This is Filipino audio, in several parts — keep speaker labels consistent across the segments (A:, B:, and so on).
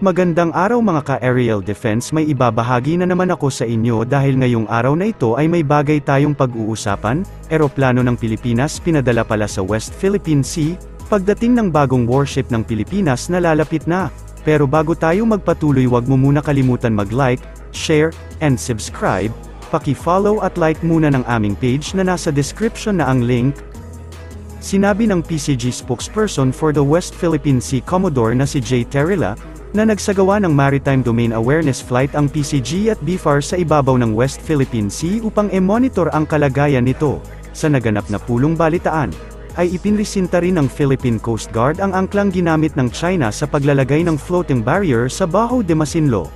A: Magandang araw mga ka-aerial defense, may ibabahagi na naman ako sa inyo dahil ngayong araw na ito ay may bagay tayong pag-uusapan. Eroplano ng Pilipinas pinadala pala sa West Philippine Sea, pagdating ng bagong warship ng Pilipinas na lalapit na. Pero bago tayo magpatuloy, wag mo muna kalimutan mag-like, share, and subscribe. Paki-follow at like muna ng aming page na nasa description na ang link. Sinabi ng PCG spokesperson for the West Philippine Sea Commodore na si J. Terrilla, na nagsagawa ng Maritime Domain Awareness Flight ang PCG at BFAR sa ibabaw ng West Philippine Sea upang e-monitor ang kalagayan nito. Sa naganap na pulong balitaan, ay ipinresinta rin ng Philippine Coast Guard ang angklang ginamit ng China sa paglalagay ng floating barrier sa Bajo de Masinloc.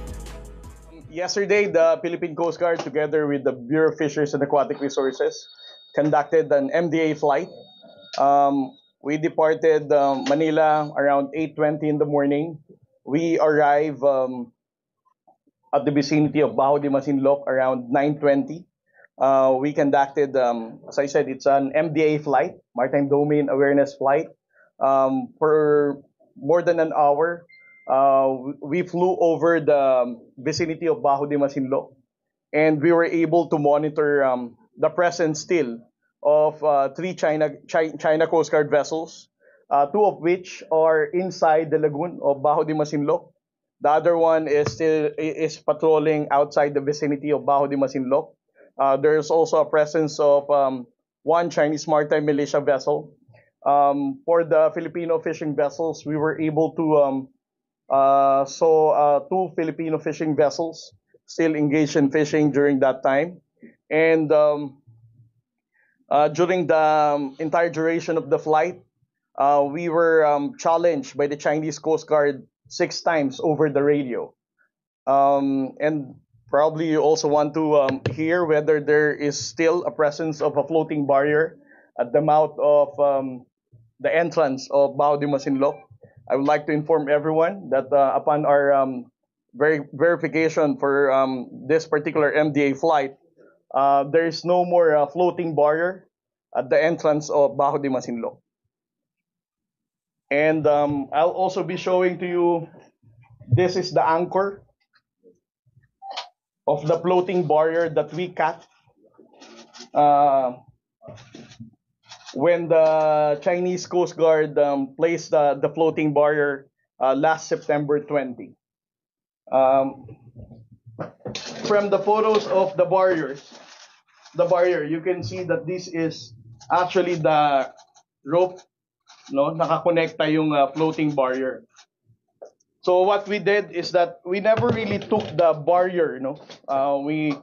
B: Yesterday, the Philippine Coast Guard, together with the Bureau of Fisheries and Aquatic Resources, conducted an MDA flight. We departed Manila around 8:20 in the morning. We arrived at the vicinity of Bajo de Masinloc around 9:20. We conducted, as I said, it's an MDA flight, Maritime Domain Awareness Flight. For more than an hour, we flew over the vicinity of Bajo de Masinloc, and we were able to monitor the presence still of three China Coast Guard vessels. Two of which are inside the lagoon of Bajo de Masinloc. The other one is patrolling outside the vicinity of Bajo de Masinloc. There's also a presence of one Chinese maritime militia vessel. For the Filipino fishing vessels, we were able to two Filipino fishing vessels still engaged in fishing during that time. And during the entire duration of the flight, we were challenged by the Chinese Coast Guard 6 times over the radio. And probably you also want to hear whether there is still a presence of a floating barrier at the mouth of the entrance of Bajo de Masinloc. I would like to inform everyone that upon our verification for this particular MDA flight, there is no more floating barrier at the entrance of Bajo de Masinloc. And I'll also be showing to you, this is the anchor of the floating barrier that we cut when the Chinese Coast Guard placed the floating barrier last September 20. From the photos of the barrier, you can see that this is actually the rope, no, nakakonekta yung floating barrier. So what we did is that we never really took the barrier, no. We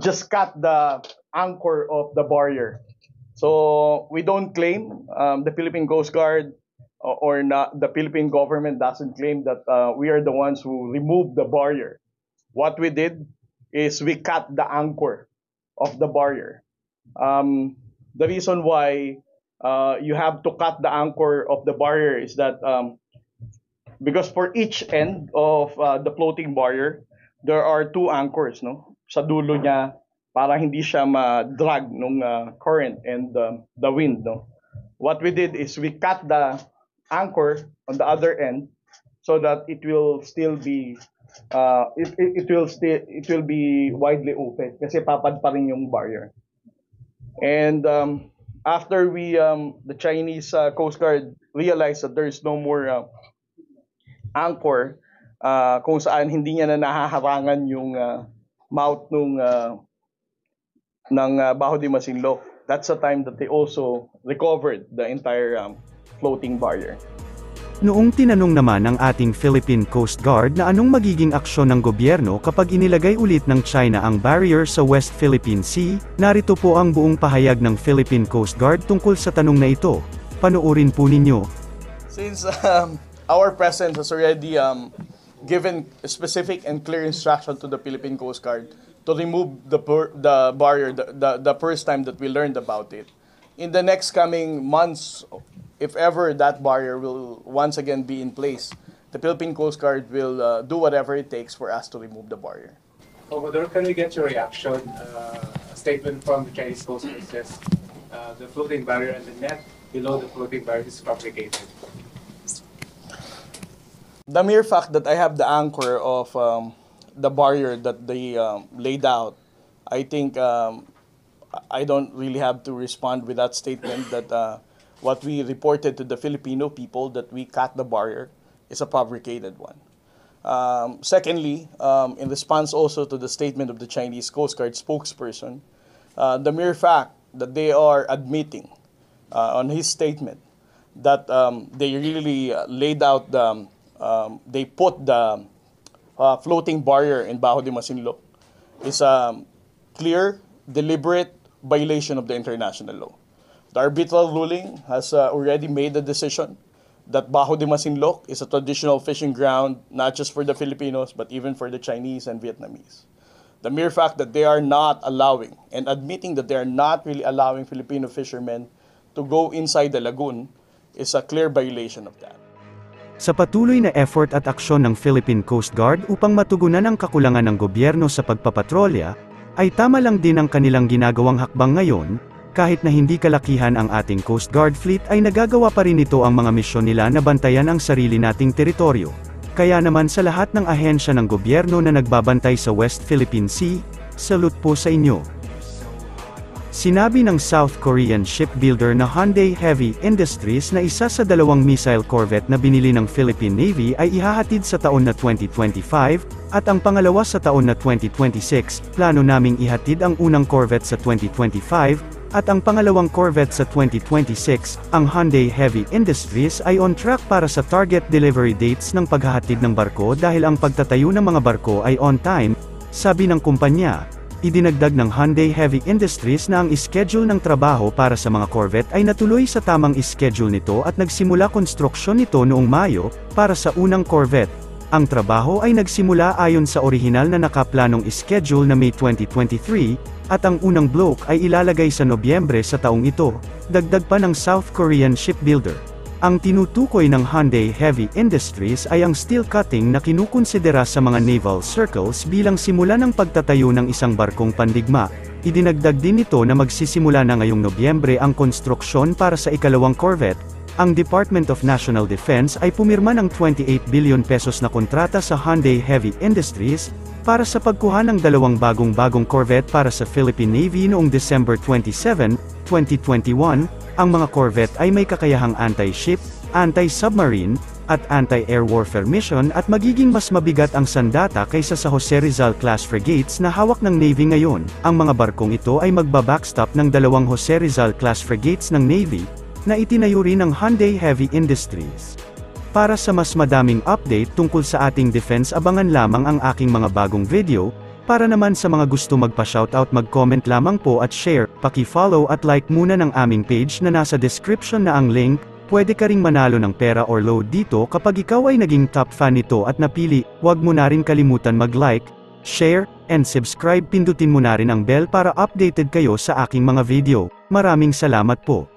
B: just cut the anchor of the barrier. So we don't claim, the Philippine Coast Guard or not, the Philippine government doesn't claim that we are the ones who removed the barrier. What we did is we cut the anchor of the barrier. The reason why you have to cut the anchor of the barrier is that because for each end of the floating barrier, there are 2 anchors, no? Sa dulo niya, para hindi siya ma-drag ng current and the wind, no? What we did is we cut the anchor on the other end so that it will still be it will be widely open kasi papad pa rin yung barrier. And after the Chinese Coast Guard realized that there is no more anchor kung saan hindi niya na nahaharangan yung mouth ng Bajo de Masinloc, that's the time that they also recovered the entire floating barrier.
A: Noong tinanong naman ng ating Philippine Coast Guard na anong magiging aksyon ng gobyerno kapag inilagay ulit ng China ang barrier sa West Philippine Sea, narito po ang buong pahayag ng Philippine Coast Guard tungkol sa tanong na ito. Panoorin po ninyo.
B: Since our president has already given specific and clear instruction to the Philippine Coast Guard to remove the barrier the first time that we learned about it, in the next coming months, if ever that barrier will once again be in place, the Philippine Coast Guard will do whatever it takes for us to remove the barrier.
C: Commodore, can we get your reaction? A statement from the Chinese Coast Guard says the floating barrier and the net below the floating barrier is fabricated.
B: The mere fact that I have the anchor of the barrier that they laid out, I think I don't really have to respond with that statement that what we reported to the Filipino people that we cut the barrier is a fabricated one. Secondly, in response also to the statement of the Chinese Coast Guard spokesperson, the mere fact that they are admitting on his statement that they really laid out they put the floating barrier in Bajo de Masinloc is a clear, deliberate violation of the international law. The arbitral ruling has already made the decision that Bajo de Masinloc is a traditional fishing ground, not just for the Filipinos, but even for the Chinese and Vietnamese. The mere fact that they are not allowing and admitting that they are not really allowing Filipino fishermen to go inside the lagoon is a clear violation of that.
A: Sa patuloy na effort at aksyon ng Philippine Coast Guard upang matugunan ang kakulangan ng gobyerno sa pagpapatrolya, ay tama lang din ang kanilang ginagawang hakbang ngayon, kahit na hindi kalakihan ang ating Coast Guard fleet ay nagagawa pa rin ito ang mga misyon nila na bantayan ang sarili nating teritoryo. Kaya naman sa lahat ng ahensya ng gobyerno na nagbabantay sa West Philippine Sea, salute po sa inyo. Sinabi ng South Korean shipbuilder na Hyundai Heavy Industries na isa sa 2 missile corvette na binili ng Philippine Navy ay ihahatid sa taon na 2025, at ang pangalawa sa taon na 2026. Plano naming ihatid ang unang corvette sa 2025, at ang pangalawang corvette sa 2026. Ang Hyundai Heavy Industries ay on track para sa target delivery dates ng paghahatid ng barko dahil ang pagtatayo ng mga barko ay on time, sabi ng kumpanya. Idinagdag ng Hyundai Heavy Industries na ang schedule ng trabaho para sa mga corvette ay natuloy sa tamang schedule nito at nagsimula konstruksyon nito noong Mayo, para sa unang corvette. Ang trabaho ay nagsimula ayon sa orihinal na nakaplanong schedule na May 2023, at ang unang block ay ilalagay sa Nobyembre sa taong ito, dagdag pa ng South Korean shipbuilder. Ang tinutukoy ng Hyundai Heavy Industries ay ang steel cutting na kinukonsidera sa mga naval circles bilang simula ng pagtatayo ng isang barkong pandigma. Idinagdag din nito na magsisimula na ngayong Nobyembre ang konstruksyon para sa ikalawang corvette. Ang Department of National Defense ay pumirma ng 28 billion pesos na kontrata sa Hyundai Heavy Industries para sa pagkuha ng 2 bagong corvette para sa Philippine Navy noong December 27, 2021. Ang mga corvette ay may kakayahang anti-ship, anti-submarine, at anti-air warfare mission at magiging mas mabigat ang sandata kaysa sa Jose Rizal class frigates na hawak ng Navy ngayon. Ang mga barkong ito ay magbabackstop ng 2 Jose Rizal class frigates ng Navy, na itinayo rin ng Hyundai Heavy Industries. Para sa mas madaming update tungkol sa ating defense, abangan lamang ang aking mga bagong video. Para naman sa mga gusto magpa-shoutout, mag-comment lamang po at share, paki-follow at like muna ng aming page na nasa description na ang link. Pwede ka ring manalo ng pera or load dito kapag ikaw ay naging top fan nito at napili. Huwag mo na rin kalimutan mag-like, share, and subscribe. Pindutin mo na rin ang bell para updated kayo sa aking mga video. Maraming salamat po.